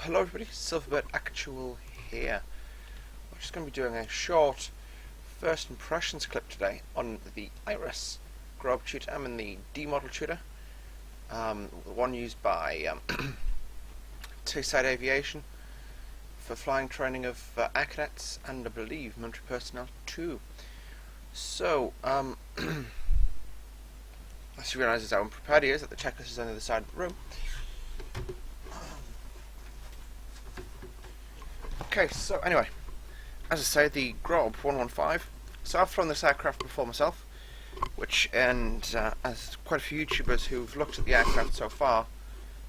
hello everybody, Silverbird Actual here. We're just going to be doing a short first impressions clip today on the Iris Grob Tutor. I'm in the D model tutor, the one used by Tayside Aviation for flying training of air cadets and I believe military personnel too. So, as you realise how unprepared he is, that the checklist is on the other side of the room. Okay, so anyway, as I say, the Grob 115. So I've flown this aircraft before myself, as quite a few YouTubers who've looked at the aircraft so far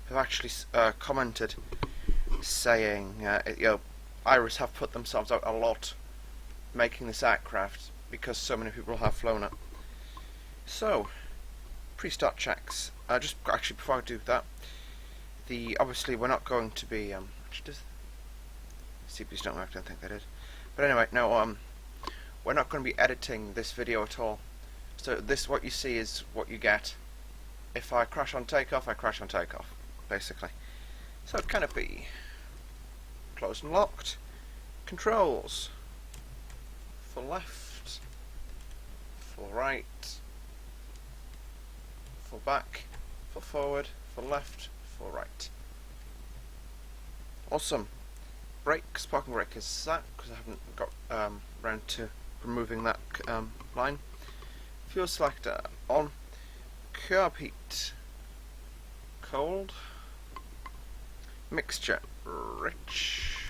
have actually commented saying, Iris have put themselves out a lot making this aircraft because so many people have flown it. So, pre-start checks. Just actually before I do that, obviously we're not going to be CPUs don't work, I don't think they did. But anyway, no, we're not going to be editing this video at all. So what you see is what you get. If I crash on takeoff, I crash on takeoff, basically. So can it be closed and locked? Controls. For left. For right. For back. For forward. For left. For right. Awesome. Brakes, parking brake is set because I haven't got round to removing that line. Fuel selector on. Carb heat cold. Mixture rich.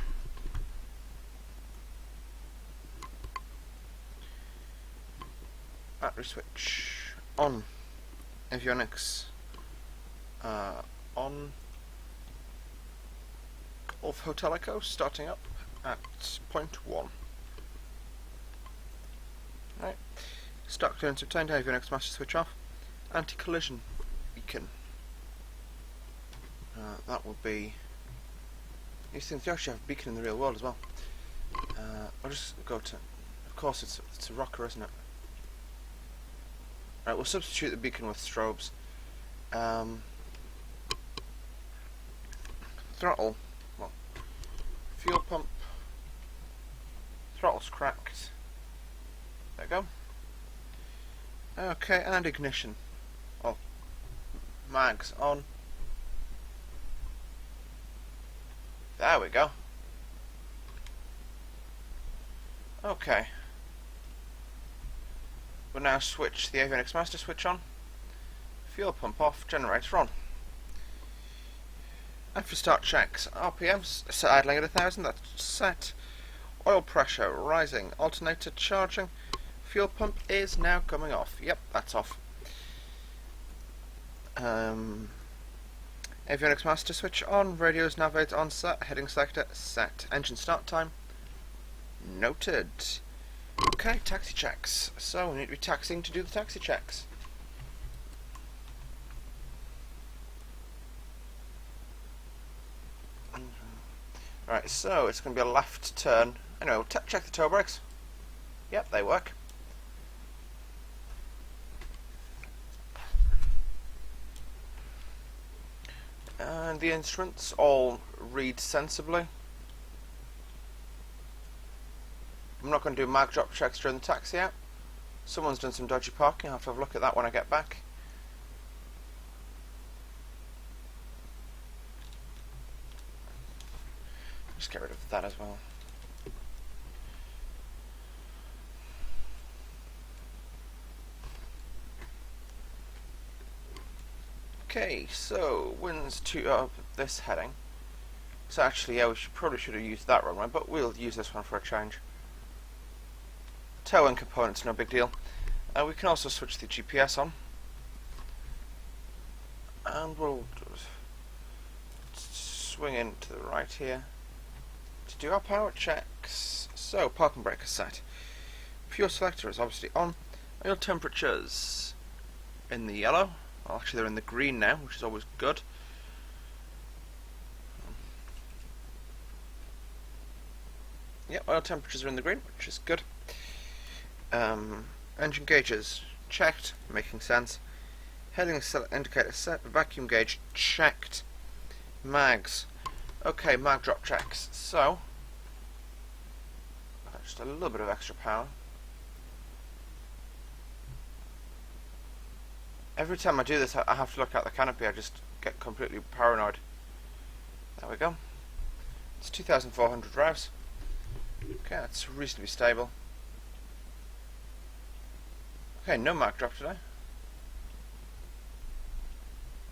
Battery switch on. Avionics on. Of Hotel Echo starting up at point 1. Right. Start clearance obtained, avionics master switch off. Anti-collision beacon. That will be... These things actually have a beacon in the real world as well. I'll just go to... Of course it's a rocker, isn't it? Right, we'll substitute the beacon with strobes. Throttle. Fuel pump, throttle's cracked, there we go. Okay, and ignition, mags on, there we go. Okay, we'll now switch the avionics master switch on, fuel pump off, generator on. And for start checks, RPM set idling at 1000, that's set. Oil pressure rising, alternator charging. Fuel pump is now coming off. Yep, that's off. Avionics master switch on, radios navigate on set, heading selector set. Engine start time noted. Okay, taxi checks. So we need to be taxiing to do the taxi checks. Right, so it's going to be a left turn. Anyway, we'll check the toe brakes. Yep, they work. And the instruments all read sensibly. I'm not going to do mag drop checks during the taxi out. Someone's done some dodgy parking. I'll have to have a look at that when I get back. Just get rid of that as well. Okay, so winds to this heading. So actually, yeah, we probably should have used that wrong one, but we'll use this one for a change. Tailwind components, no big deal. We can also switch the GPS on, and we'll swing in to the right here. To do our power checks. So, parking brake is set. Fuel selector is obviously on. Oil temperatures in the yellow. Well, actually they're in the green now, which is always good. Yep, oil temperatures are in the green, which is good. Engine gauges checked, making sense. Heading indicator set. Vacuum gauge checked. Mags Okay, mag drop checks. So, just a little bit of extra power. Every time I do this, I have to look out the canopy. I just get completely paranoid. There we go. It's 2,400 rows. Okay, that's reasonably stable. Okay, no mag drop today.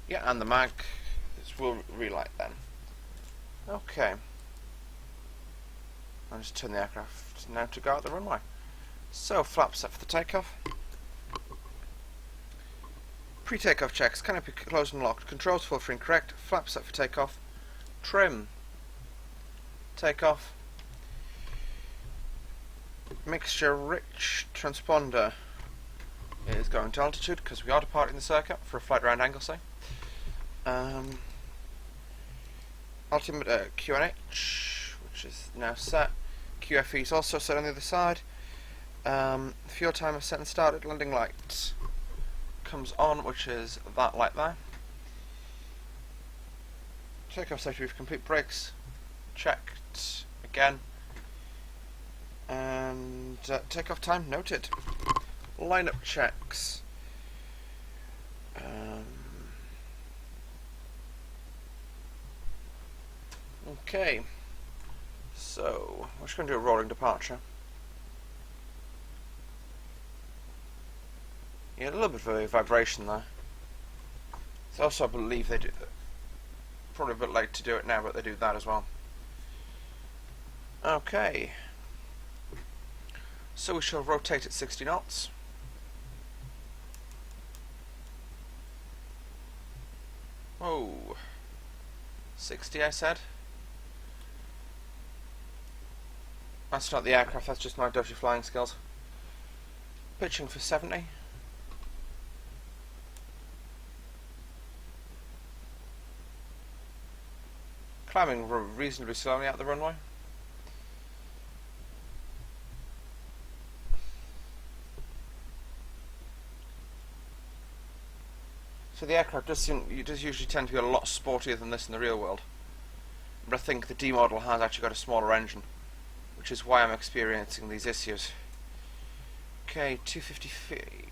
Yeah, and the mag will relight then. Okay. I'll just turn the aircraft now to go out the runway. So, flaps set for the takeoff. Pre-takeoff checks, canopy closed and locked, controls filtering correct, flaps set for takeoff, trim, takeoff, mixture rich transponder is going to altitude because we are departing the circuit for a flight around Anglesey. Altimeter QNH, which is now set, QFE is also set on the other side, fuel timer set and started, landing light comes on, which is that light there. Takeoff safety with complete brakes checked again, and takeoff time noted. Lineup checks. Okay, so we're just going to do a rolling departure. Yeah, a little bit of a vibration there. So also I believe they do, probably a bit late to do it now, but they do that as well. Okay. So we shall rotate at 60 knots. Whoa. 60 I said. That's not the aircraft, that's just my dodgy flying skills. Pitching for 70. Climbing reasonably slowly out the runway. So the aircraft does usually tend to be a lot sportier than this in the real world. But I think the D model has actually got a smaller engine, which is why I'm experiencing these issues. Okay, 250 feet.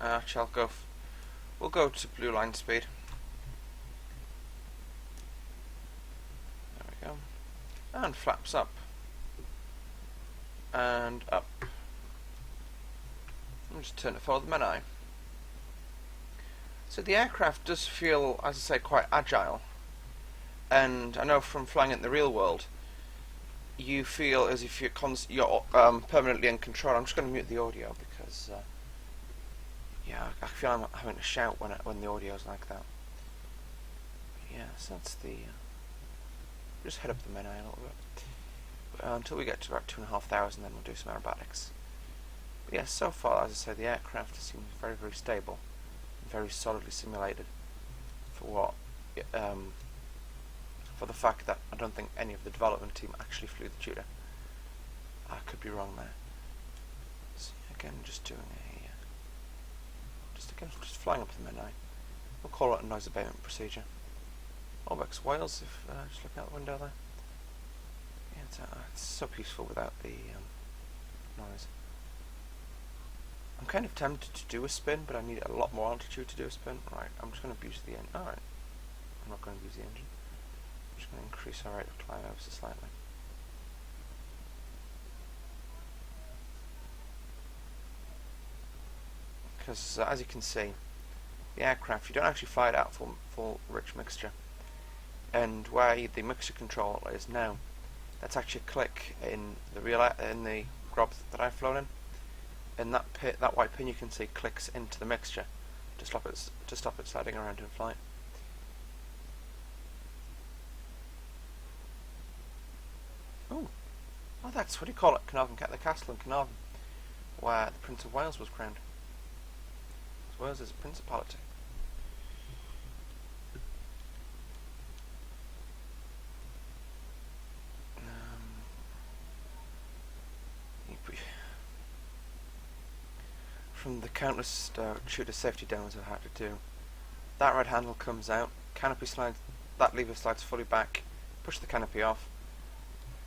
Actually, we'll go to blue line speed. There we go. And flaps up. And up. I'll just turn it forward with my eye. So the aircraft does feel, as I say, quite agile. And I know from flying it in the real world, you feel as if you're permanently in control. I'm just going to mute the audio because, yeah, I feel I'm having to shout when the audio's like that. Yeah, so that's the. Just head up the menu a little bit until we get to about 2,500, then we'll do some aerobatics. But yeah, so far, as I say, the aircraft seems very, very stable, and very solidly simulated for what. For the fact that I don't think any of the development team actually flew the Tutor. I could be wrong there. So again, just doing just flying up the menu. We'll call it a noise abatement procedure. Orbex Wales, if just looking out the window there. Yeah, it's so peaceful without the noise. I'm kind of tempted to do a spin, but I need a lot more altitude to do a spin. Right, I'm just going to abuse the engine. Alright, I'm not going to use the engine. I'm just going to increase our rate of climb ever so slightly. Because as you can see, the aircraft, you don't actually fly it out full rich mixture. And where the mixture control is now, that's actually a click in the grob that I've flown in. And that white pin you can see clicks into the mixture to stop it sliding around in flight. Oh, that's what you call it, Carnarvon, the castle in Carnarvon, where the Prince of Wales was crowned. Wales is a principality. From the countless Tutor safety demos I've had to do, that red handle comes out, canopy slides, that lever slides fully back push the canopy off,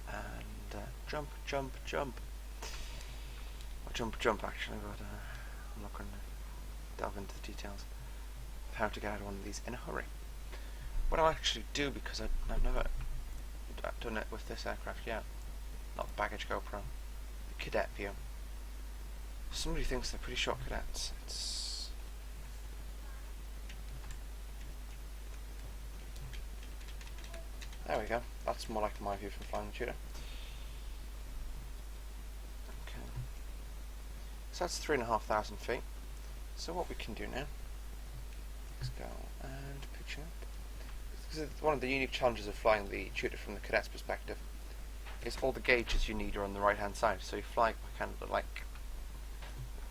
and jump, jump, jump. Or jump actually, but I'm not going to delve into the details of how to get out of one of these in a hurry. What I'll actually do, because I've never done it with this aircraft yet, not the baggage GoPro, the cadet view. Somebody thinks they're pretty short cadets. There we go. That's more like my view from flying the Tutor. Okay. So that's 3,500 feet. So what we can do now, let's go and pitch up. Because one of the unique challenges of flying the Tutor from the cadet's perspective is all the gauges you need are on the right hand side. So you fly kind of like,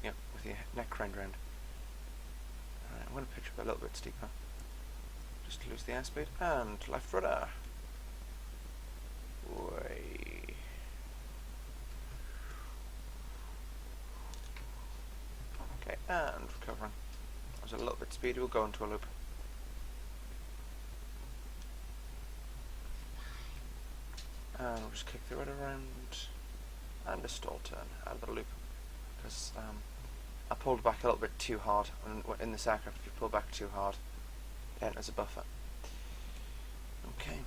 you know, with your neck craned round. Alright, I'm going to pitch up a little bit steeper, just to lose the airspeed, and left rudder. Way. Okay, and recovering. I was a little bit speedy, we'll go into a loop. And we'll just kick the rudder around, and a stall turn out of the loop. Because I pulled back a little bit too hard, and in this aircraft if you pull back too hard, it enters a buffer. Okay.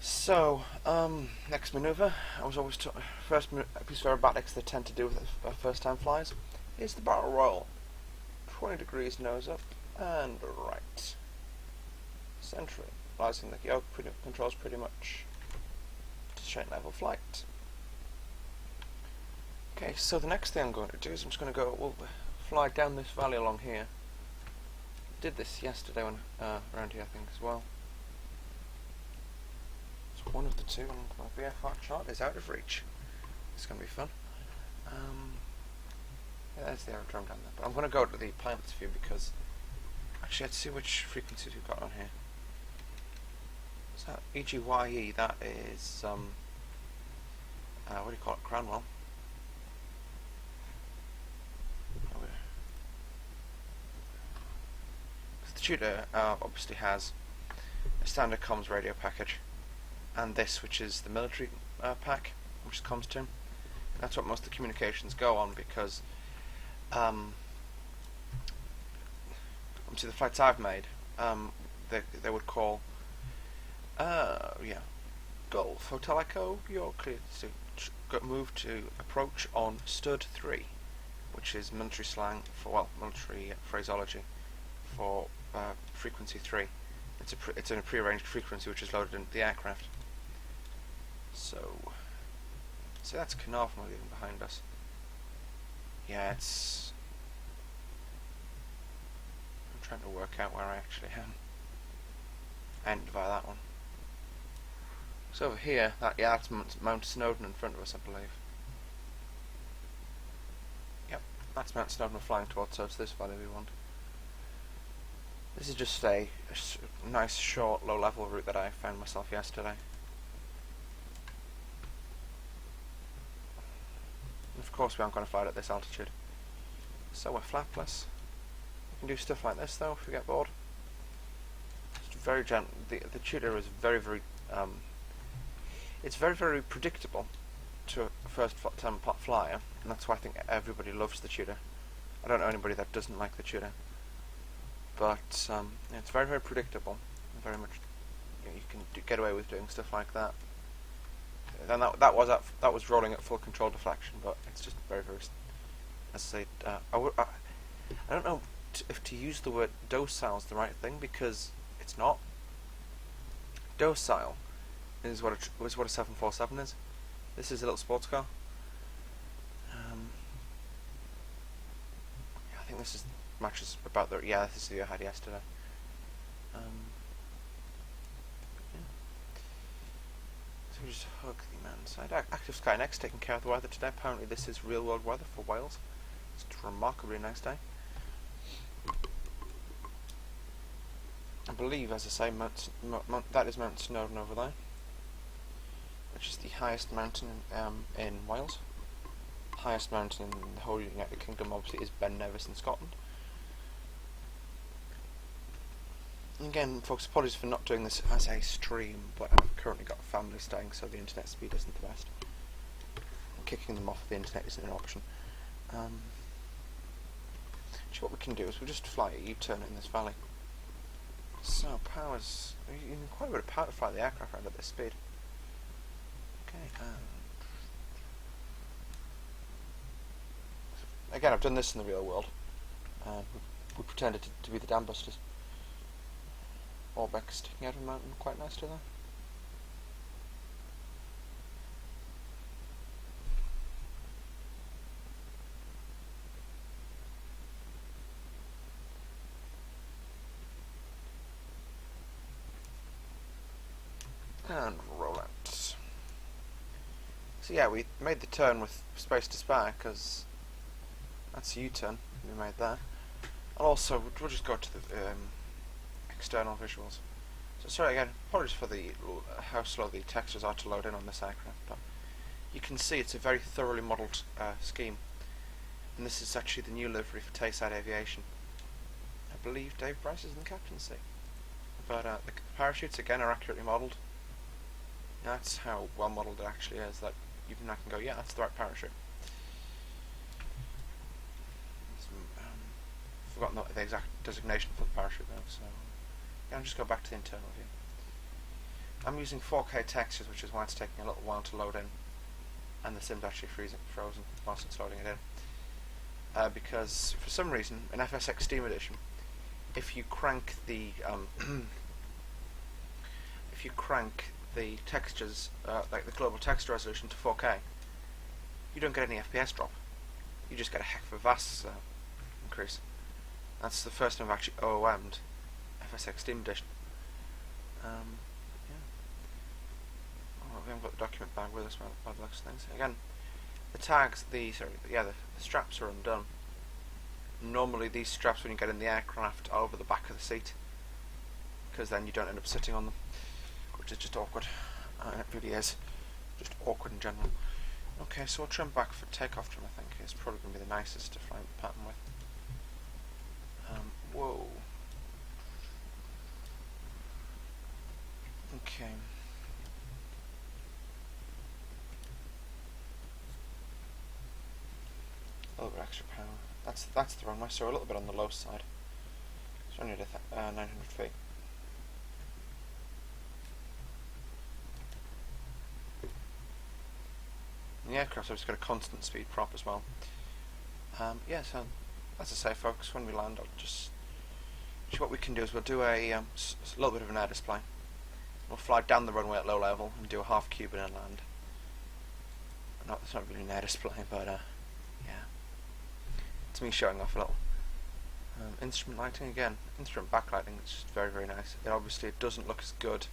So, next manoeuvre, I was always taught, first piece of aerobatics they tend to do with first time flyers is the barrel roll. 20 degrees nose up and right. Centralizing the yoke controls pretty much straight level flight. Okay, so the next thing I'm going to do is I'm just going to go, we'll fly down this valley along here. Did this yesterday when around here I think as well. One of the two, and my VFR chart is out of reach. It's going to be fun. Yeah, there's the aerodrome down there. But I'm going to go to the pilot's view because actually let's see which frequencies we've got on here. So EGYE, that is what do you call it? Cranwell. The Tutor obviously has a standard comms radio package, and this, which is the military pack, which comes to. That's what most of the communications go on, because to the flights I've made, they would call, yeah, Golf Hotel Echo, you're clear to move to approach on Stud 3, which is military slang for, well, military phraseology for frequency 3. It's in a prearranged frequency which is loaded into the aircraft. So that's Carnarvon leaving behind us. Yeah, it's... I'm trying to work out where I actually am. I entered via that one. So over here, that's Mount Snowdon in front of us, I believe. Yep, that's Mount Snowdon we're flying towards, so it's this valley we want. This is just a nice, short, low-level route that I found myself yesterday. And of course we aren't going to fly it at this altitude. So we're flapless. We can do stuff like this though if we get bored. It's very gentle. The Tutor is very, very it's very, very predictable to a first-time flyer, and that's why I think everybody loves the Tutor. I don't know anybody that doesn't like the Tutor. But it's very, very predictable. Very much, you can get away with doing stuff like that. Then that was rolling at full control deflection, but it's just very, very. As I say, I don't know if to use the word docile is the right thing, because it's not. Docile is what a 747 is. This is a little sports car. Yeah, I think this is matches about the. Yeah, this is the view I had yesterday. Yeah. So we just hug the man side. Active Sky Next taking care of the weather today. Apparently this is real world weather for Wales. It's a remarkably nice day. I believe, as I say, that is Mount Snowdon over there, which is the highest mountain in Wales. Highest mountain in the whole United Kingdom obviously is Ben Nevis in Scotland. Again, folks, apologies for not doing this as a stream, but I've currently got a family staying, so the internet speed isn't the best. Kicking them off the internet isn't an option. Actually, what we can do is we'll just fly a U-turn in this valley. So, powers... You need quite a bit of power to fly the aircraft around at this speed. Okay, again, I've done this in the real world. We pretended to be the dam busters. Orbeck sticking out of the mountain quite nicely there. And roll out. So yeah, we made the turn with space to spare because that's a U-turn we made there. And also, we'll just go to the external visuals. So sorry again, apologies for the how slow the textures are to load in on this aircraft, but you can see it's a very thoroughly modelled scheme. And this is actually the new livery for Tayside Aviation. I believe Dave Bryce is in the captaincy. But the parachutes again are accurately modelled. That's how well modelled it actually is, that even I can go, yeah, that's the right parachute. Forgotten the exact designation for the parachute though, so yeah, I'll just go back to the internal view. I'm using 4K textures, which is why it's taking a little while to load in, and the sim's actually frozen whilst it's loading it in. Because for some reason, in FSX Steam Edition, if you crank the textures, like the global texture resolution to 4K, you don't get any FPS drop. You just get a heck of a vast increase. That's the first time I've actually OOM'd FSX Steam Edition. Yeah. Oh, we haven't got the document bag with us by the looks of things. Again, the tags, the straps are undone. Normally these straps, when you get in the aircraft, are over the back of the seat, because then you don't end up sitting on them, which is just awkward. And it really is just awkward in general. Okay, so we'll trim back for takeoff trim. I think it's probably going to be the nicest to fly the pattern with. Whoa. Okay. A little bit extra power. That's the runway, so a little bit on the low side. It's only at 900 feet. And the aircraft's obviously got a constant speed prop as well. Yeah, so as I say, folks, when we land, I'll just what we can do is we'll do a little bit of an air display. We'll fly down the runway at low level and do a half cube and then land. It's not really an air display, but yeah, it's me showing off a little. Instrument lighting again, instrument backlighting. It's just very, very nice. It doesn't look as good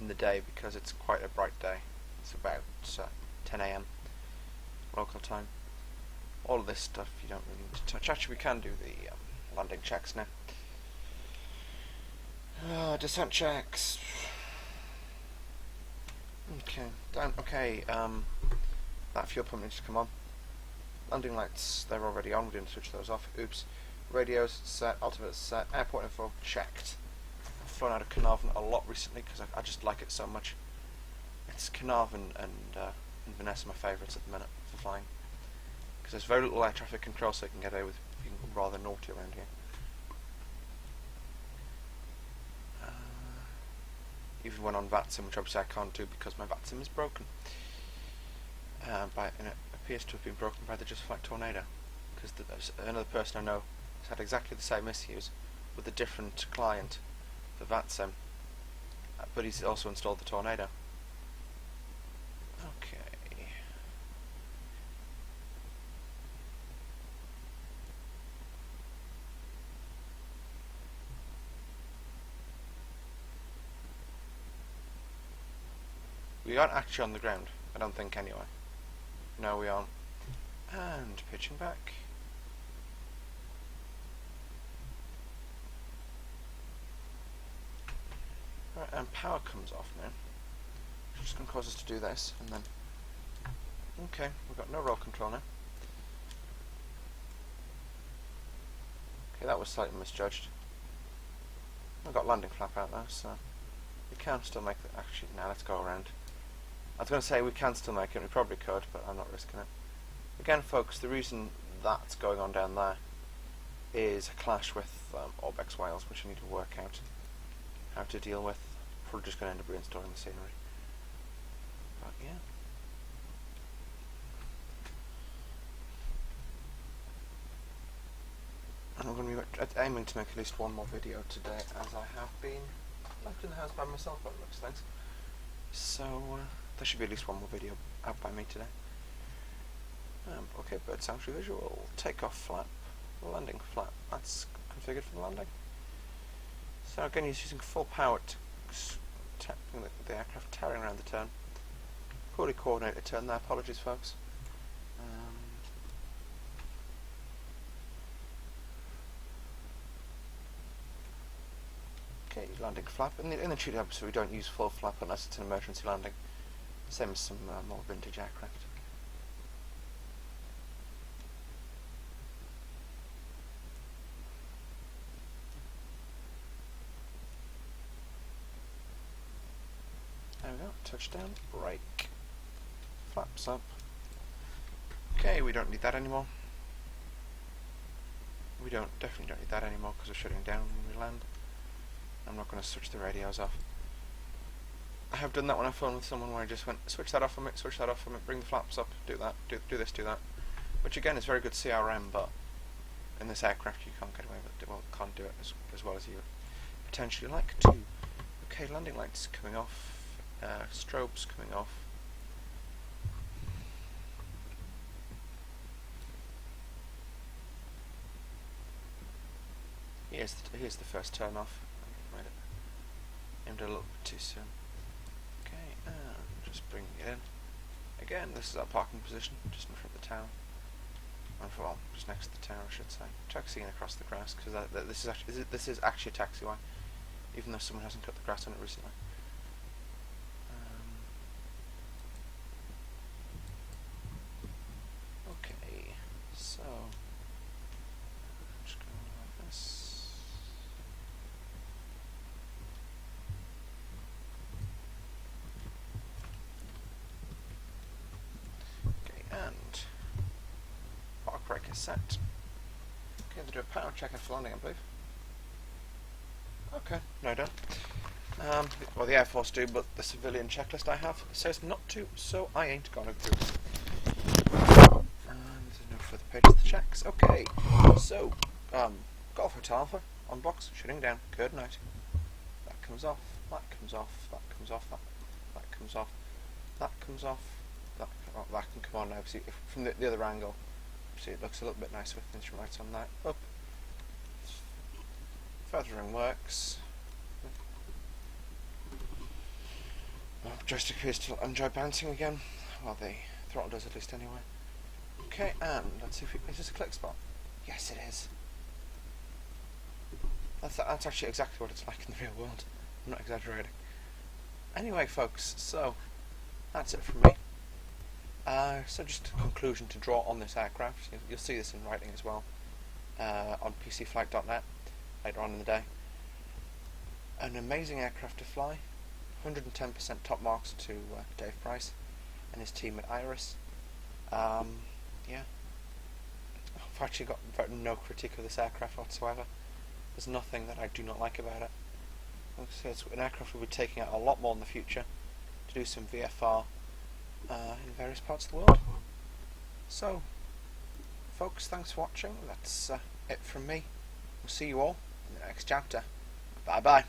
in the day because it's quite a bright day. It's about 10 AM local time. All of this stuff you don't really need to touch. Actually, we can do the landing checks now. Descent checks. Okay, down. Okay, that fuel pump needs to come on. Landing lights, they're already on. We didn't switch those off. Oops. Radios set. Altimeter set. Airport info checked. I've flown out of Carnarvon a lot recently because I just like it so much. It's Carnarvon and Vanessa my favourites at the minute for flying. Because there's very little air traffic control, so you can get away with being rather naughty around here. Even when on VATSIM, which obviously I can't do because my VATSIM is broken. And it appears to have been broken by the Just Flight Tornado, because another person I know has had exactly the same issues with a different client for VATSIM, but he's also installed the Tornado. Okay. We aren't actually on the ground, I don't think anyway. No, we aren't. And pitching back. Right, and power comes off now. Which is just going to cause us to do this, and then... Okay, we've got no roll control now. Okay, that was slightly misjudged. I've got landing flap out there, so we can still make it. Actually, now let's go around. I was going to say we can still make it, we probably could, but I'm not risking it. Again, folks, the reason that's going on down there is a clash with Orbex Wales, which I need to work out how to deal with. Probably just going to end up reinstalling the scenery. But yeah. And I'm going to be aiming to make at least one more video today, as I have been left in the house by myself by the looks of things. So there should be at least one more video out by me today. Okay, bird sanctuary visual, takeoff flap, landing flap. That's configured for the landing. So again, he's using full power to the aircraft tearing around the turn. Poorly coordinated turn there. Apologies, folks. Okay, landing flap. In the Tutor episode, we don't use full flap unless it's an emergency landing. Same as some more vintage aircraft. There we go. Touchdown. Brake. Flaps up. Okay, we don't need that anymore. We definitely don't need that anymore because we're shutting down when we land. I'm not going to switch the radios off. I have done that when I phoned with someone where I just went, switch that off from it, switch that off from it, bring the flaps up, do that, do this, do that. Which again is very good CRM, but in this aircraft you can't get away with it, well, can't do it as well as you would potentially like to. Okay, landing lights coming off, strobes coming off. Here's the first turn off. Made it. Aimed a little bit too soon. Okay, and just bringing it in. Again, this is our parking position, just in front of the tower. Well, just next to the tower, I should say. Taxiing across the grass, because this is actually a taxiway, even though someone hasn't cut the grass on it recently. Okay, so just going like this. And park brake is set. Okay, they do a power check after landing, I believe. Okay, no doubt. Well, the Air Force do, but the civilian checklist I have says not to, so I ain't gonna do it. And there's no further pages to checks. Okay, so Golf Hotel Alpha on box, shutting down. Good night. That comes off. That comes off. That comes off. That comes off. That comes off. That can come on now. See, from the other angle, see, it looks a little bit nicer with the instrument lights on that. Up. Feathering works. Oh, joystick appears to enjoy bouncing again. Well, the throttle does at least anyway. Okay, and let's see if is this a click spot? Yes, it is. That's actually exactly what it's like in the real world. I'm not exaggerating. Anyway, folks, so that's it from me. So just a conclusion to draw on this aircraft. You'll see this in writing as well on pcflight.net later on in the day. An amazing aircraft to fly. 110% top marks to Dave Price and his team at Iris. Yeah, I've actually got no critique of this aircraft whatsoever. There's nothing that I do not like about it. It's an aircraft we'll be taking out a lot more in the future to do some VFR in various parts of the world. So, folks, thanks for watching. That's it from me. We'll see you all in the next chapter. Bye bye.